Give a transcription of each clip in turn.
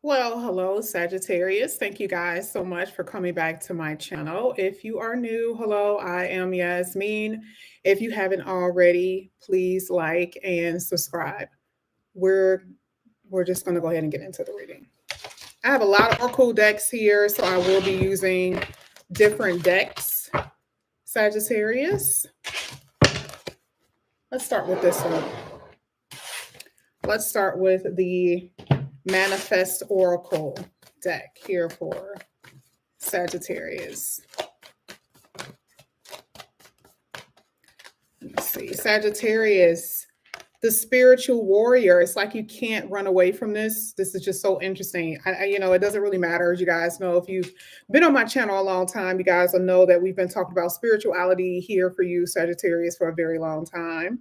Well, hello, Sagittarius. Thank you guys so much for coming back to my channel. If you are new, hello, I am Yasmin. If you haven't already, please like and subscribe. We're we're just going to go ahead and get into the reading. I have a lot of Oracle decks here, so I will be using different decks. Sagittarius. Let's start with this one. Let's start with the Manifest Oracle deck here for Sagittarius. Let's see. Sagittarius, the spiritual warrior. It's like you can't run away from this. This is just so interesting. It doesn't really matter, as you guys know. If you've been on my channel a long time, you guys will know that we've been talking about spirituality here for you, Sagittarius, for a very long time.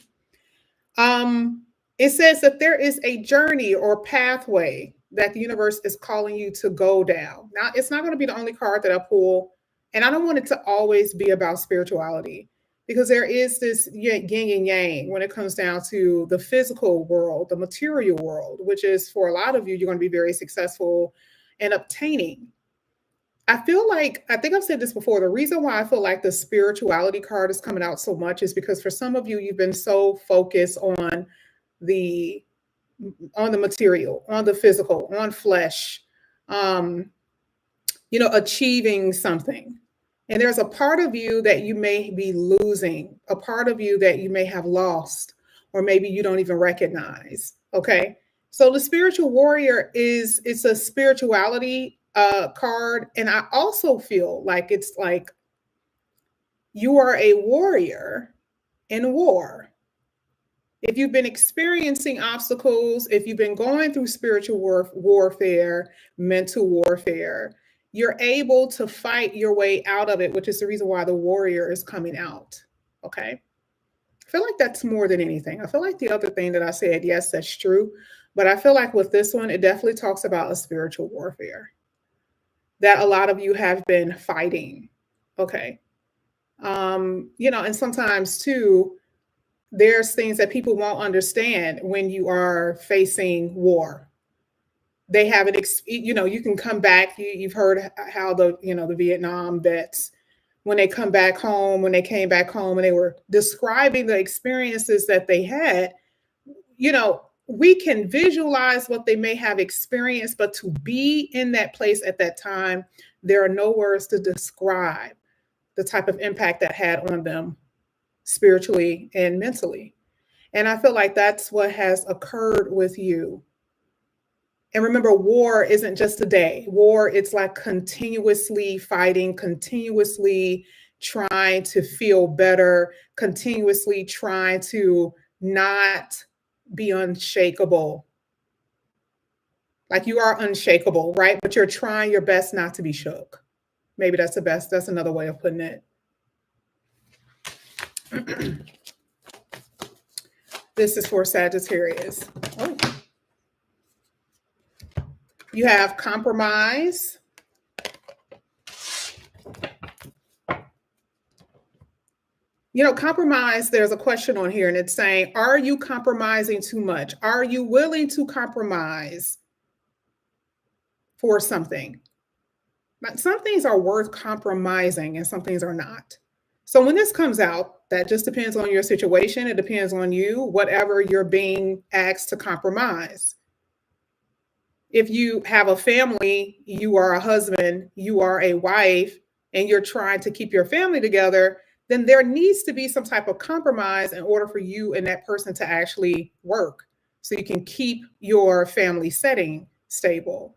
It says that there is a journey or pathway that the universe is calling you to go down. Now, it's not going to be the only card that I pull, and I don't want it to always be about spirituality because there is this yin and yang when it comes down to the physical world, the material world, which is for a lot of you, you're going to be very successful in obtaining. I think I've said this before. The reason why I feel like the spirituality card is coming out so much is because for some of you, you've been so focused the material, on the physical, on flesh, achieving something. And there's a part of you that you may be losing, a part of you that you may have lost, or maybe you don't even recognize. Okay. So the spiritual warrior it's a spirituality card. And I also feel like it's like you are a warrior in war. If you've been experiencing obstacles, if you've been going through spiritual warfare, mental warfare, you're able to fight your way out of it, which is the reason why the warrior is coming out. Okay. I feel like that's more than anything. I feel like the other thing that I said, yes, that's true. But I feel like with this one, it definitely talks about a spiritual warfare that a lot of you have been fighting. Okay. And sometimes too, there's things that people won't understand when you are facing war. They haven't, you can come back. You've heard how the Vietnam vets, when they came back home, and they were describing the experiences that they had, we can visualize what they may have experienced, but to be in that place at that time, there are no words to describe the type of impact that had on them spiritually and mentally. And I feel like that's what has occurred with you. And remember, war isn't just a day. War, it's like continuously fighting, continuously trying to feel better, continuously trying to not be unshakable. Like you are unshakable, right? But you're trying your best not to be shook. Maybe that's another way of putting it. This is for Sagittarius. Oh. You have compromise. Compromise, there's a question on here and it's saying, are you compromising too much? Are you willing to compromise for something? Some things are worth compromising and some things are not. So when this comes out, that just depends on your situation. It depends on you, whatever you're being asked to compromise. If you have a family, you are a husband, you are a wife, and you're trying to keep your family together, then there needs to be some type of compromise in order for you and that person to actually work so you can keep your family setting stable.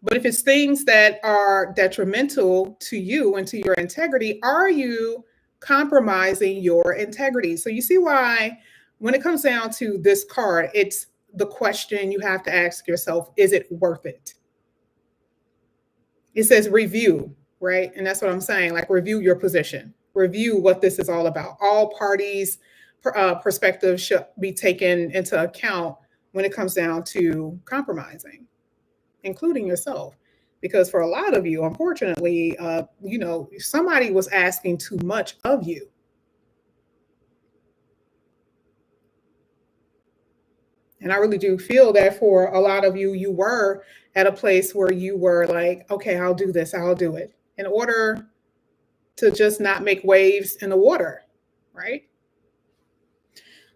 But if it's things that are detrimental to you and to your integrity, are you compromising your integrity? So you see why when it comes down to this card, it's the question you have to ask yourself, is it worth it? It says review, right? And that's what I'm saying, like review your position, review what this is all about. All parties' perspectives should be taken into account when it comes down to compromising, including yourself. Because for a lot of you, unfortunately, somebody was asking too much of you. And I really do feel that for a lot of you, you were at a place where you were like, okay, I'll do this, I'll do it, in order to just not make waves in the water, right?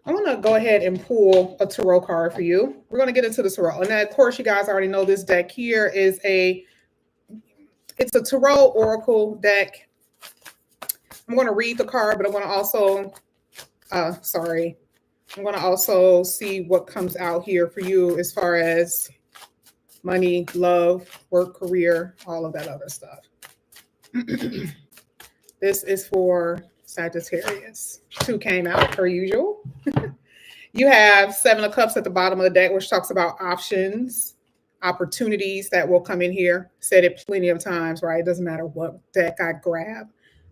I want to go ahead and pull a tarot card for you. We're going to get into the tarot. And of course, you guys already know this deck here is it's a tarot oracle deck. I'm going to read the card, but I'm going to also, I'm going to also see what comes out here for you as far as money, love, work, career, all of that other stuff. This is for Sagittarius. 2 came out per usual. You have 7 of Cups at the bottom of the deck, which talks about options, opportunities that will come in here. Said it plenty of times, right? It doesn't matter what deck I grab.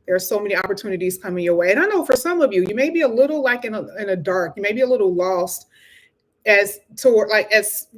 There are so many opportunities coming your way. And I know for some of you, you may be a little like in a dark, you may be a little lost as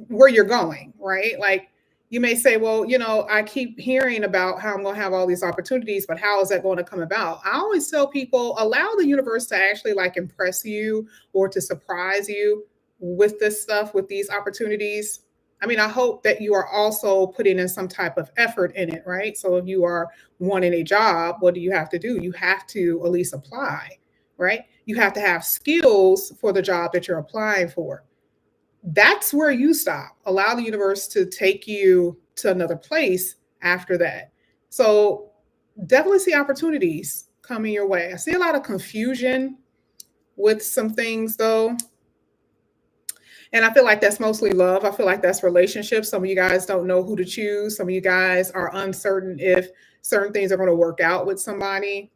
where you're going, right? Like you may say, well, you know, I keep hearing about how I'm going to have all these opportunities, but how is that going to come about? I always tell people, allow the universe to actually like impress you or to surprise you with this stuff, with these opportunities. I mean, I hope that you are also putting in some type of effort in it, right? So if you are wanting a job, what do you have to do? You have to at least apply, right? You have to have skills for the job that you're applying for. That's where you stop. Allow the universe to take you to another place after that. So definitely see opportunities coming your way. I see a lot of confusion with some things though. And I feel like that's mostly love. I feel like that's relationships. Some of you guys don't know who to choose. Some of you guys are uncertain if certain things are going to work out with somebody.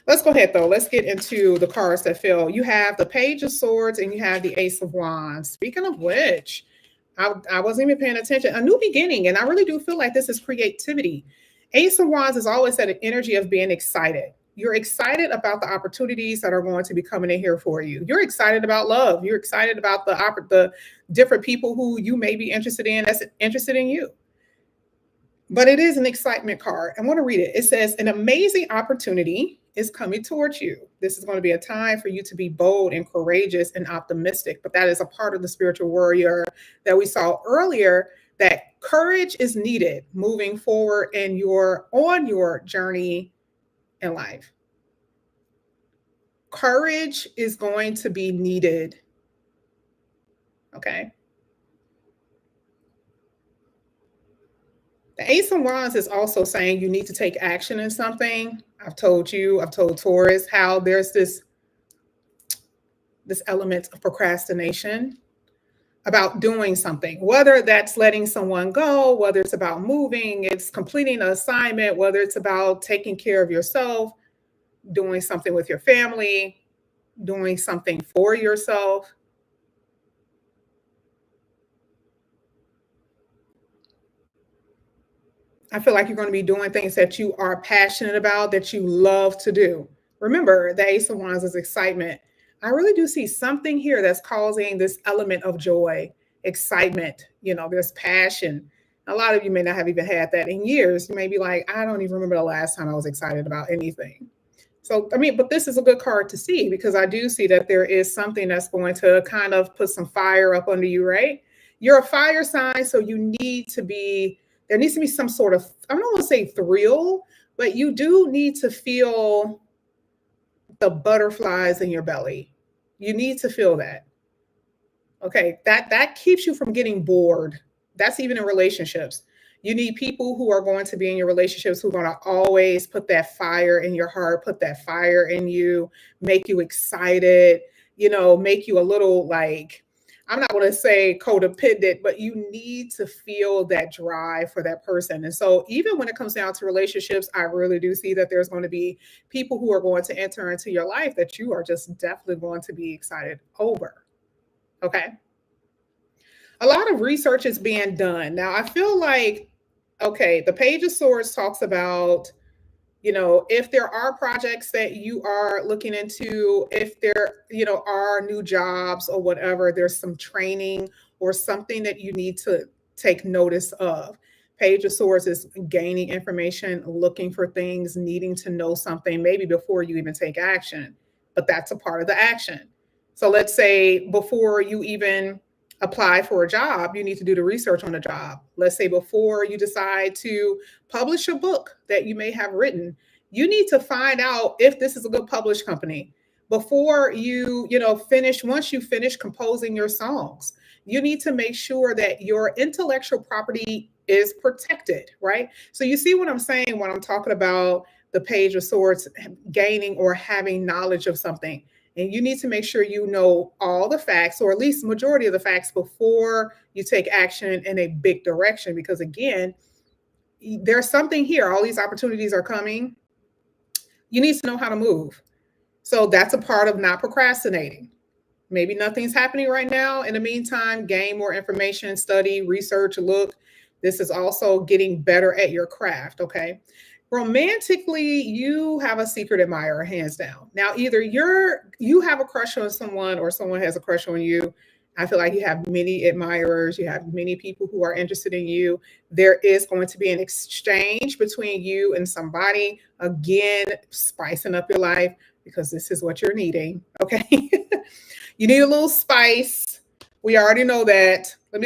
Let's go ahead, though. Let's get into the cards that fell. You have the Page of Swords and you have the Ace of Wands. Speaking of which, I wasn't even paying attention. A new beginning. And I really do feel like this is creativity. Ace of Wands is always that energy of being excited. You're excited about the opportunities that are going to be coming in here for you. You're excited about love. You're excited about the different people who you may be interested in that's interested in you. But it is an excitement card. I want to read it. It says, an amazing opportunity is coming towards you. This is going to be a time for you to be bold and courageous and optimistic. But that is a part of the spiritual warrior that we saw earlier, that courage is needed moving forward on your journey in life. Courage is going to be needed. Okay. The Ace of Wands is also saying you need to take action in something. I've told Taurus how there's this element of procrastination about doing something, whether that's letting someone go, whether it's about moving, it's completing an assignment, whether it's about taking care of yourself, doing something with your family, doing something for yourself. I feel like you're going to be doing things that you are passionate about, that you love to do. Remember, the Ace of Wands is excitement. I really do see something here that's causing this element of joy, excitement. You know, there's passion. A lot of you may not have even had that in years. You may be like, I don't even remember the last time I was excited about anything. So, I mean, but this is a good card to see, because I do see that there is something that's going to kind of put some fire up under you, right? You're a fire sign, so there needs to be some sort of, I don't want to say thrill, but you do need to feel the butterflies in your belly. You need to feel that. Okay, that keeps you from getting bored. That's even in relationships. You need people who are going to be in your relationships who are going to always put that fire in your heart, put that fire in you, make you excited, you know, make you a little like, I'm not going to say codependent, but you need to feel that drive for that person. And so even when it comes down to relationships, I really do see that there's going to be people who are going to enter into your life that you are just definitely going to be excited over. Okay. A lot of research is being done. Now, I feel like, okay, the Page of Swords talks about, you know, if there are projects that you are looking into, if there, you know, are new jobs or whatever, there's some training or something that you need to take notice of. Page of Swords is gaining information, looking for things, needing to know something, maybe before you even take action, but that's a part of the action. So let's say before you even apply for a job, you need to do the research on the job. Let's say before you decide to publish a book that you may have written, you need to find out if this is a good published company. Before finish, once you finish composing your songs, you need to make sure that your intellectual property is protected, right? So you see what I'm saying when I'm talking about the Page of Swords, gaining or having knowledge of something. And you need to make sure you know all the facts, or at least majority of the facts, before you take action in a big direction. Because again, there's something here. All these opportunities are coming. You need to know how to move. So that's a part of not procrastinating. Maybe nothing's happening right now. In the meantime, gain more information, study, research, look. This is also getting better at your craft, okay? Romantically, you have a secret admirer, hands down. Now, either you have a crush on someone or someone has a crush on you. I feel like you have many admirers, you have many people who are interested in you. There is going to be an exchange between you and somebody, again, spicing up your life, because this is what you're needing, okay? You need a little spice. We already know that.